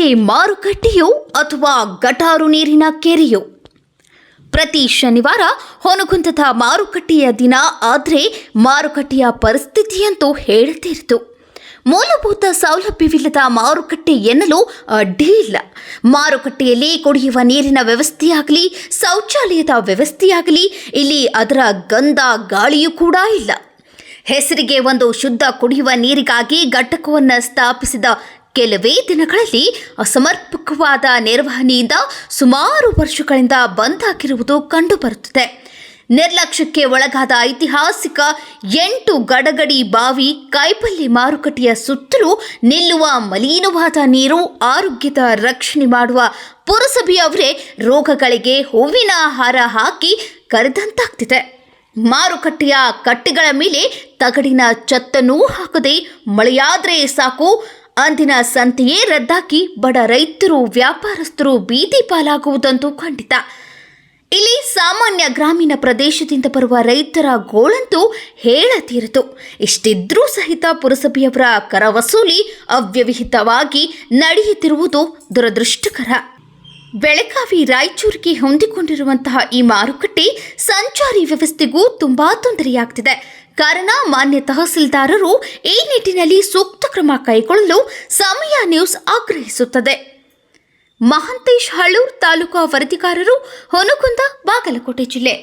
ಇಲ್ಲಿ ಮಾರುಕಟ್ಟೆಯೋ ಅಥವಾ ಗಟಾರು ನೀರಿನ ಕೆರೆಯೋ? ಪ್ರತಿ ಶನಿವಾರ ಹೊನಗುಂದದ ಮಾರುಕಟ್ಟೆಯ ದಿನ ಆದರೆ ಮಾರುಕಟ್ಟೆಯ ಪರಿಸ್ಥಿತಿಯಂತೂ ಹೇಳುತ್ತಿರುತ್ತು. ಮೂಲಭೂತ ಸೌಲಭ್ಯವಿಲ್ಲದ ಮಾರುಕಟ್ಟೆ ಎನ್ನಲು ಅಡ್ಡಿ ಇಲ್ಲ. ಮಾರುಕಟ್ಟೆಯಲ್ಲಿ ಕುಡಿಯುವ ನೀರಿನ ವ್ಯವಸ್ಥೆಯಾಗಲಿ, ಶೌಚಾಲಯದ ವ್ಯವಸ್ಥೆಯಾಗಲಿ, ಇಲ್ಲಿ ಅದರ ಗಂಧ ಗಾಳಿಯೂ ಕೂಡ ಇಲ್ಲ. ಹೆಸರಿಗೆ ಒಂದು ಶುದ್ಧ ಕುಡಿಯುವ ನೀರಿಗಾಗಿ ಘಟಕವನ್ನು ಸ್ಥಾಪಿಸಿದ ಕೆಲವೇ ದಿನಗಳಲ್ಲಿ ಅಸಮರ್ಪಕವಾದ ನಿರ್ವಹಣೆಯಿಂದ ಸುಮಾರು ವರ್ಷಗಳಿಂದ ಬಂದಾಗಿರುವುದು ಕಂಡುಬರುತ್ತದೆ. ನಿರ್ಲಕ್ಷ್ಯಕ್ಕೆ ಒಳಗಾದ ಐತಿಹಾಸಿಕ 8 ಗಡಗಡಿ ಬಾವಿ, ಕಾಯಿಪಲ್ಯ ಮಾರುಕಟ್ಟೆಯ ಸುತ್ತಲೂ ನಿಲ್ಲುವ ಮಲಿನವಾದ ನೀರು ಆರೋಗ್ಯದ ರಕ್ಷಣೆ ಮಾಡುವ ಪುರಸಭೆಯವರೇ ರೋಗಗಳಿಗೆ ಹೂವಿನ ಹಾರ ಹಾಕಿ ಕರೆದಂತಾಗ್ತಿದೆ. ಮಾರುಕಟ್ಟೆಯ ಕಟ್ಟೆಗಳ ಮೇಲೆ ತಗಡಿನ ಛತ್ತನ್ನೂ ಹಾಕದೆ ಮಳೆಯಾದರೆ ಸಾಕು ಅಂದಿನ ಸಂತೆಯೇ ರದ್ದಾಗಿ ಬಡ ರೈತರು, ವ್ಯಾಪಾರಸ್ಥರು ಬೀದಿ ಪಾಲಾಗುವುದಂತೂ ಖಂಡಿತ. ಇಲ್ಲಿ ಸಾಮಾನ್ಯ ಗ್ರಾಮೀಣ ಪ್ರದೇಶದಿಂದ ಬರುವ ರೈತರ ಗೋಳಂತೂ ಹೇಳತೀರದು. ಇಷ್ಟಿದ್ರೂ ಸಹಿತ ಪುರಸಭೆಯವರ ಕರ ವಸೂಲಿ ಅವ್ಯವಹಿತವಾಗಿ ನಡೆಯುತ್ತಿರುವುದು ದುರದೃಷ್ಟಕರ. ಬೆಳಗಾವಿ, ರಾಯಚೂರಿಗೆ ಹೊಂದಿಕೊಂಡಿರುವಂತಹ ಈ ಮಾರುಕಟ್ಟೆ ಸಂಚಾರಿ ವ್ಯವಸ್ಥೆಗೂ ತುಂಬಾ ತೊಂದರೆಯಾಗ್ತಿದೆ. ಕಾರಣ ಮಾನ್ಯ ತಹಸೀಲ್ದಾರರು ಈ ನಿಟ್ಟಿನಲ್ಲಿ ಸೂಕ್ತ ಕ್ರಮ ಕೈಗೊಳ್ಳಲು ಸಮಯ ನ್ಯೂಸ್ ಆಗ್ರಹಿಸುತ್ತದೆ. ಮಹಾಂತೇಶ್ ಹಳ್ಳೂರ್, ತಾಲೂಕು ವರದಿಗಾರರು, ಹೊನಗುಂದ, ಬಾಗಲಕೋಟೆ ಜಿಲ್ಲೆ.